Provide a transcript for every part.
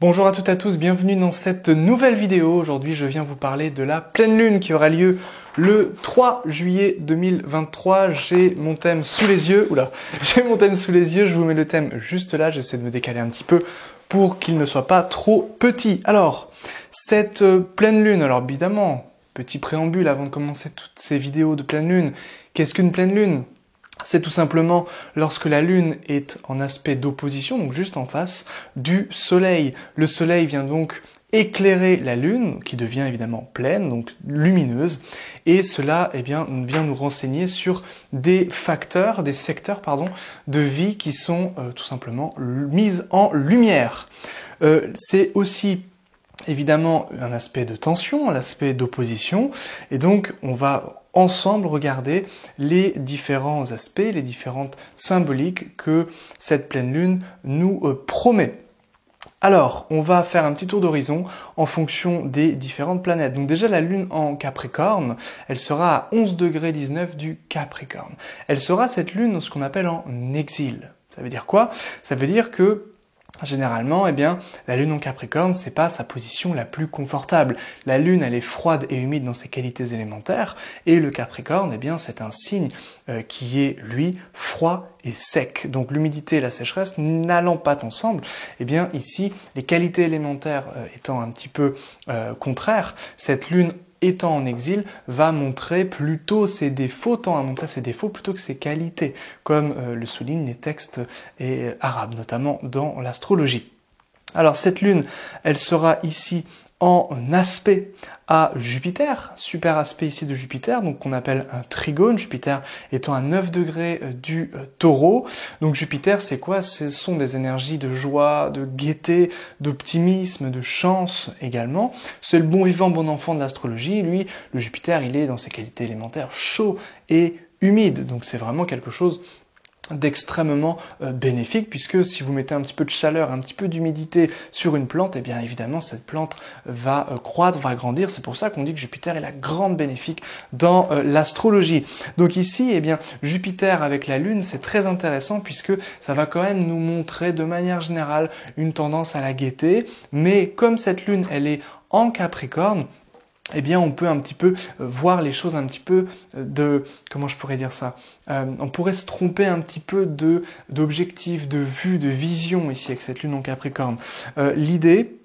Bonjour à toutes et à tous, bienvenue dans cette nouvelle vidéo. Aujourd'hui, je viens vous parler de la pleine lune qui aura lieu le 3 juillet 2023. J'ai mon thème sous les yeux. J'ai mon thème sous les yeux. Je vous mets le thème juste là. J'essaie de me décaler un petit peu pour qu'il ne soit pas trop petit. Alors, cette pleine lune, alors évidemment, petit préambule avant de commencer toutes ces vidéos de pleine lune. Qu'est-ce qu'une pleine lune ? C'est tout simplement lorsque la Lune est en aspect d'opposition, donc juste en face du Soleil. Le Soleil vient donc éclairer la Lune, qui devient évidemment pleine, donc lumineuse, et cela vient nous renseigner sur des secteurs de vie qui sont tout simplement mis en lumière. C'est aussi évidemment un aspect de tension, un aspect d'opposition, et donc on va ensemble regarder les différents aspects, les différentes symboliques que cette pleine lune nous promet. Alors, on va faire un petit tour d'horizon en fonction des différentes planètes. Donc déjà, la Lune en Capricorne, elle sera à 11 degrés 19 du Capricorne. Elle sera, cette Lune, ce qu'on appelle en exil. Ça veut dire quoi ? Ça veut dire que généralement, la Lune en Capricorne, c'est pas sa position la plus confortable. La Lune, elle est froide et humide dans ses qualités élémentaires, et le Capricorne, c'est un signe qui est, lui, froid et sec. Donc l'humidité et la sécheresse n'allant pas ensemble, ici, les qualités élémentaires étant un petit peu contraires, cette Lune étant en exil, va montrer plutôt ses défauts, tend à montrer ses défauts plutôt que ses qualités, comme le soulignent les textes arabes, notamment dans l'astrologie. Alors cette lune, elle sera ici en aspect à Jupiter, super aspect ici de Jupiter, donc qu'on appelle un trigone, Jupiter étant à 9 degrés du Taureau. Donc Jupiter, c'est quoi ? Ce sont des énergies de joie, de gaieté, d'optimisme, de chance également. C'est le bon vivant, bon enfant de l'astrologie. Lui, le Jupiter, il est dans ses qualités élémentaires chaud et humide, donc c'est vraiment quelque chose d'extrêmement bénéfique, puisque si vous mettez un petit peu de chaleur, un petit peu d'humidité sur une plante, évidemment cette plante va croître, va grandir. C'est pour ça qu'on dit que Jupiter est la grande bénéfique dans l'astrologie. Donc ici, Jupiter avec la Lune, c'est très intéressant puisque ça va quand même nous montrer de manière générale une tendance à la gaieté, mais comme cette Lune, elle est en Capricorne, on peut un petit peu voir les choses un petit peu comment je pourrais dire ça, on pourrait se tromper un petit peu d'objectif, de vue, de vision ici avec cette lune en Capricorne. L'idée,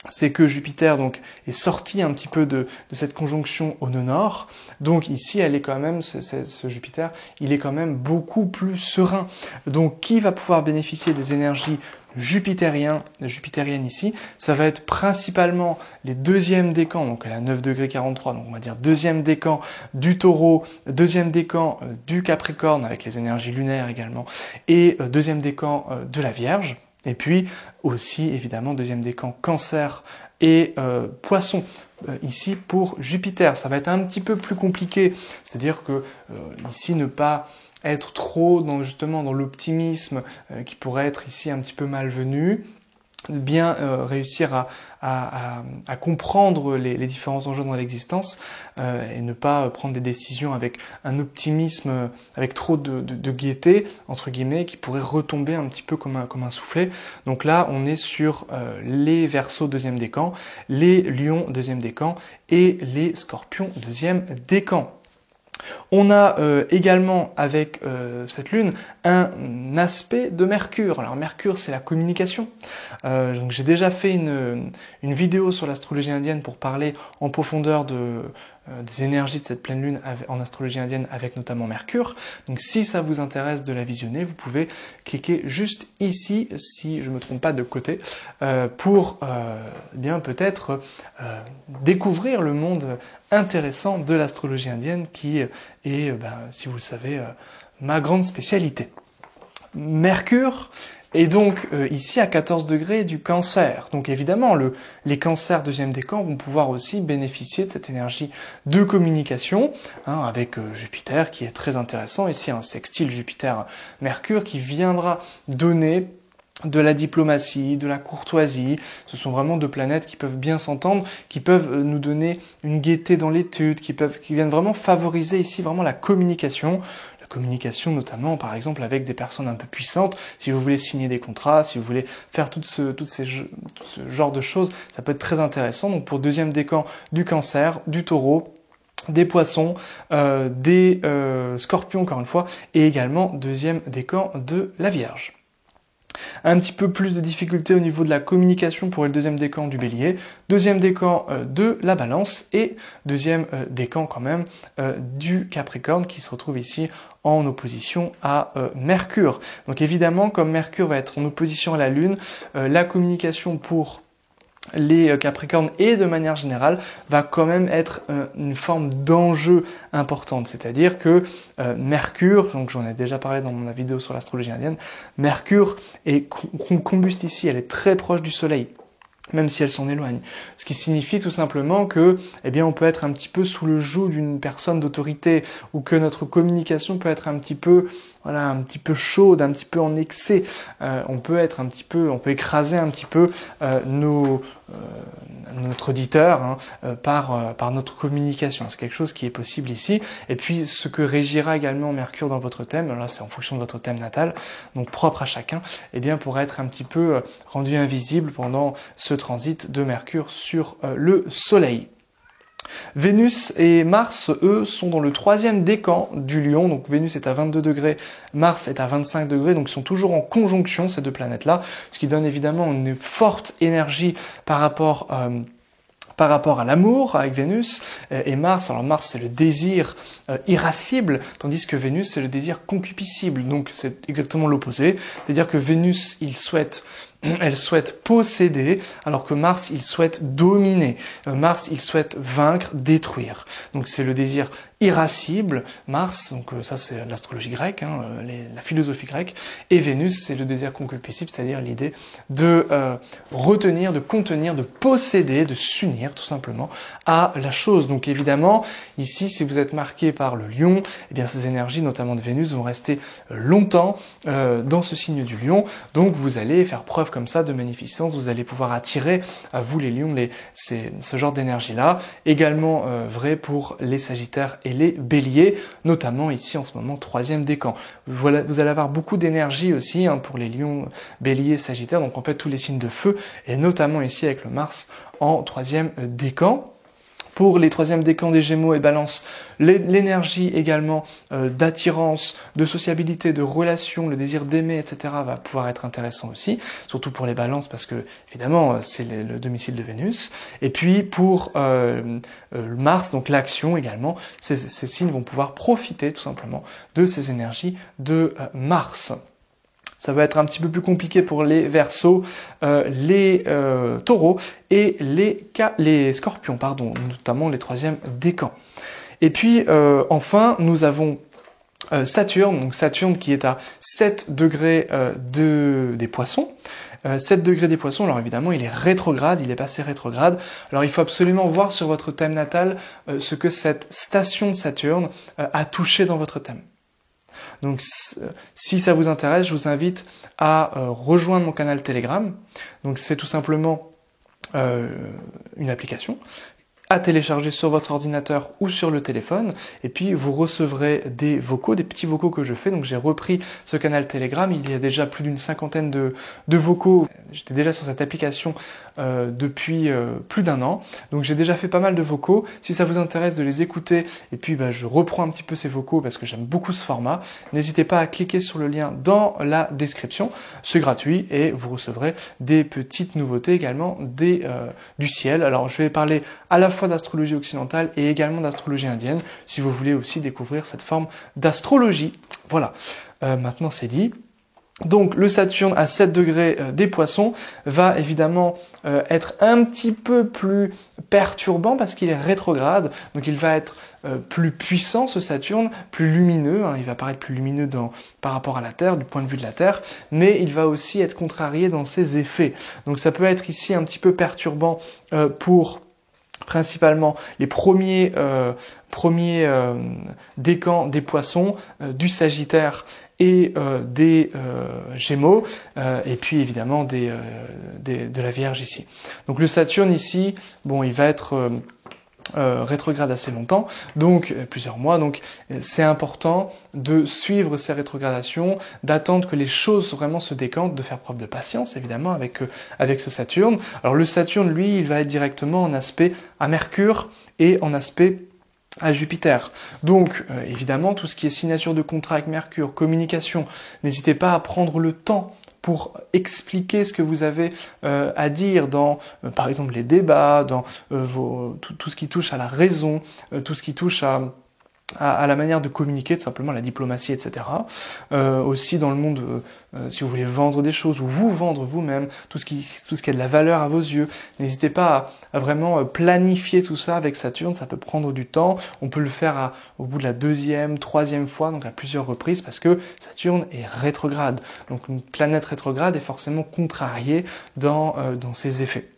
c'est que Jupiter donc est sorti un petit peu de cette conjonction au nord. Donc ici, elle est quand même, ce Jupiter, il est quand même beaucoup plus serein. Donc qui va pouvoir bénéficier des énergies jupitériennes ici, ça va être principalement les deuxièmes décans, donc elle a 9 degrés 43, donc on va dire deuxième décan du Taureau, deuxième décan du Capricorne avec les énergies lunaires également, et deuxième décan de la Vierge. Et puis aussi, évidemment, deuxième décan Cancer et Poisson. Ici, pour Jupiter, ça va être un petit peu plus compliqué. C'est-à-dire que ici, ne pas être trop dans l'optimisme qui pourrait être ici un petit peu malvenu. Bien réussir à comprendre les différents enjeux dans l'existence et ne pas prendre des décisions avec un optimisme, avec trop de gaieté, entre guillemets, qui pourrait retomber un petit peu comme un soufflet. Donc là, on est sur les Verseaux deuxième décan, les Lions deuxième décan et les Scorpions deuxième décan. On a également avec cette lune un aspect de Mercure. Alors Mercure, c'est la communication. Donc j'ai déjà fait une vidéo sur l'astrologie indienne pour parler en profondeur des énergies de cette pleine lune en astrologie indienne avec notamment Mercure. Donc si ça vous intéresse de la visionner, vous pouvez cliquer juste ici, si je me trompe pas de côté, pour peut-être découvrir le monde intéressant de l'astrologie indienne qui est, si vous le savez, ma grande spécialité. Mercure est donc ici à 14 degrés du Cancer. Donc évidemment, les cancers deuxième décan vont pouvoir aussi bénéficier de cette énergie de communication, avec Jupiter qui est très intéressant. Ici, un sextile Jupiter-Mercure qui viendra donner de la diplomatie, de la courtoisie. Ce sont vraiment deux planètes qui peuvent bien s'entendre, qui peuvent nous donner une gaieté dans l'étude, qui viennent vraiment favoriser ici vraiment la communication la communication notamment, par exemple, avec des personnes un peu puissantes. Si vous voulez signer des contrats, si vous voulez faire tout ce genre de choses, ça peut être très intéressant. Donc pour deuxième décan du Cancer, du Taureau, des Poissons, des Scorpions encore une fois, et également deuxième décan de la Vierge. Un petit peu plus de difficultés au niveau de la communication pour le deuxième décan du Bélier, deuxième décan de la Balance et deuxième décan quand même du Capricorne qui se retrouve ici en opposition à Mercure. Donc évidemment, comme Mercure va être en opposition à la Lune, la communication pour les Capricornes et de manière générale va quand même être une forme d'enjeu importante, c'est-à-dire que Mercure, donc j'en ai déjà parlé dans ma vidéo sur l'astrologie indienne, Mercure combuste ici, elle est très proche du Soleil, même si elle s'en éloigne. Ce qui signifie tout simplement que, eh bien, on peut être un petit peu sous le joug d'une personne d'autorité, ou que notre communication peut être un petit peu, voilà, un petit peu chaude, un petit peu en excès. On peut écraser un petit peu notre auditeur par notre communication. C'est quelque chose qui est possible ici. Et puis, ce que régira également Mercure dans votre thème, là, c'est en fonction de votre thème natal, donc propre à chacun, eh bien, pourrait être un petit peu rendu invisible pendant ce transit de Mercure sur le Soleil. Vénus et Mars, eux, sont dans le troisième décan du Lion. Donc Vénus est à 22 degrés, Mars est à 25 degrés. Donc ils sont toujours en conjonction, ces deux planètes-là, ce qui donne évidemment une forte énergie par rapport à l'amour avec Vénus et Mars. Alors Mars, c'est le désir irascible, tandis que Vénus, c'est le désir concupiscible. Donc c'est exactement l'opposé. C'est-à-dire que Vénus, elle souhaite posséder, alors que Mars, il souhaite dominer. Mars, il souhaite vaincre, détruire. Donc c'est le désir irascible, Mars, donc ça c'est l'astrologie grecque, la philosophie grecque, et Vénus, c'est le désir concupiscible, c'est-à-dire l'idée de retenir, de contenir, de posséder, de s'unir tout simplement à la chose. Donc évidemment, ici, si vous êtes marqué par le Lion, eh bien ces énergies, notamment de Vénus, vont rester longtemps dans ce signe du Lion. Donc vous allez faire preuve comme ça de magnificence, vous allez pouvoir attirer à vous les Lions ce genre d'énergie-là. Également vrai pour les Sagittaires et les Béliers, notamment ici en ce moment troisième décan. Voilà, vous allez avoir beaucoup d'énergie aussi pour les Lions, Béliers, Sagittaires, donc en fait tous les signes de feu, et notamment ici avec le Mars en troisième décan. Pour les troisièmes décans des Gémeaux et Balance, l'énergie également d'attirance, de sociabilité, de relation, le désir d'aimer, etc. va pouvoir être intéressant aussi, surtout pour les Balances parce que évidemment c'est le domicile de Vénus. Et puis pour Mars, donc l'action également, ces signes vont pouvoir profiter tout simplement de ces énergies de Mars. Ça va être un petit peu plus compliqué pour les Verseaux, les Taureaux et les Scorpions, notamment les troisièmes décans. Et puis enfin, nous avons Saturne, donc Saturne qui est à 7 degrés des Poissons. 7 degrés des Poissons, alors évidemment il est rétrograde, il est passé rétrograde. Alors il faut absolument voir sur votre thème natal ce que cette station de Saturne a touché dans votre thème. Donc si ça vous intéresse, je vous invite à rejoindre mon canal Telegram. Donc c'est tout simplement une application à télécharger sur votre ordinateur ou sur le téléphone, et puis vous recevrez des vocaux, des petits vocaux que je fais. Donc j'ai repris ce canal Telegram, il y a déjà plus d'une cinquantaine de vocaux. J'étais déjà sur cette application depuis plus d'un an, donc j'ai déjà fait pas mal de vocaux. Si ça vous intéresse de les écouter, et puis je reprends un petit peu ces vocaux parce que j'aime beaucoup ce format, n'hésitez pas à cliquer sur le lien dans la description, c'est gratuit et vous recevrez des petites nouveautés également du ciel. Alors je vais parler à la fois d'astrologie occidentale et également d'astrologie indienne, si vous voulez aussi découvrir cette forme d'astrologie. Voilà, maintenant c'est dit. Donc le Saturne à 7 degrés des Poissons va évidemment être un petit peu plus perturbant parce qu'il est rétrograde, donc il va être plus puissant ce Saturne, plus lumineux, il va paraître plus lumineux par rapport à la Terre, du point de vue de la Terre, mais il va aussi être contrarié dans ses effets. Donc ça peut être ici un petit peu perturbant pour principalement les premiers décans des Poissons, du Sagittaire et des Gémeaux, et puis évidemment de la Vierge ici. Donc le Saturne ici, bon, il va être rétrograde assez longtemps, donc plusieurs mois, donc c'est important de suivre ces rétrogradations, d'attendre que les choses vraiment se décantent, de faire preuve de patience évidemment avec ce Saturne. Alors le Saturne, lui, il va être directement en aspect à Mercure et en aspect à Jupiter. Donc évidemment tout ce qui est signature de contrat avec Mercure, communication, n'hésitez pas à prendre le temps pour expliquer ce que vous avez à dire dans, par exemple, les débats, dans tout ce qui touche à la raison, tout ce qui touche à la manière de communiquer, tout simplement la diplomatie, etc. Aussi dans le monde, si vous voulez vendre des choses ou vous vendre vous-même, tout ce qui a de la valeur à vos yeux, n'hésitez pas à vraiment planifier tout ça avec Saturne, ça peut prendre du temps, on peut le faire au bout de la deuxième, troisième fois, donc à plusieurs reprises, parce que Saturne est rétrograde. Donc une planète rétrograde est forcément contrariée dans ses effets.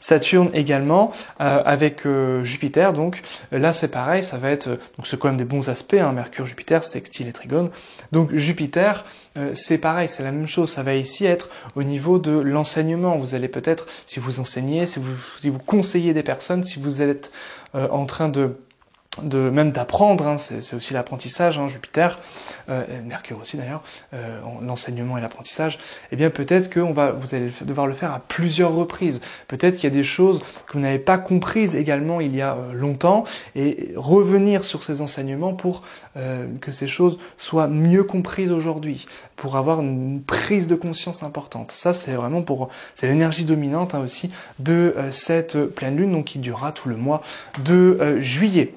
Saturne également avec Jupiter, donc là c'est pareil, ça va être donc c'est quand même des bons aspects, hein, Mercure, Jupiter, sextile et trigone. Donc Jupiter, c'est pareil, c'est la même chose, ça va ici être au niveau de l'enseignement. Vous allez peut-être, si vous enseignez, si vous conseillez des personnes, si vous êtes en train même d'apprendre, hein, c'est aussi l'apprentissage, hein, Jupiter, Mercure aussi d'ailleurs, l'enseignement et l'apprentissage, eh bien peut-être que vous allez devoir le faire à plusieurs reprises. Peut-être qu'il y a des choses que vous n'avez pas comprises également il y a longtemps, et revenir sur ces enseignements pour que ces choses soient mieux comprises aujourd'hui, pour avoir une prise de conscience importante. Ça c'est vraiment c'est l'énergie dominante, hein, aussi de cette pleine lune, donc qui durera tout le mois de juillet.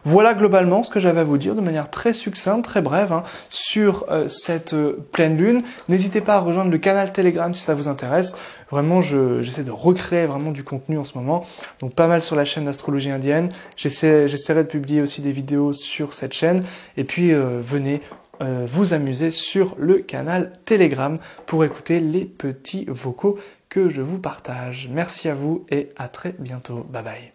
Voilà globalement ce que j'avais à vous dire de manière très succincte, très brève, hein, sur cette pleine lune. N'hésitez pas à rejoindre le canal Telegram si ça vous intéresse. Vraiment, j'essaie de recréer vraiment du contenu en ce moment. Donc pas mal sur la chaîne d'Astrologie Indienne. J'essaierai de publier aussi des vidéos sur cette chaîne. Et puis venez vous amuser sur le canal Telegram pour écouter les petits vocaux que je vous partage. Merci à vous et à très bientôt. Bye bye.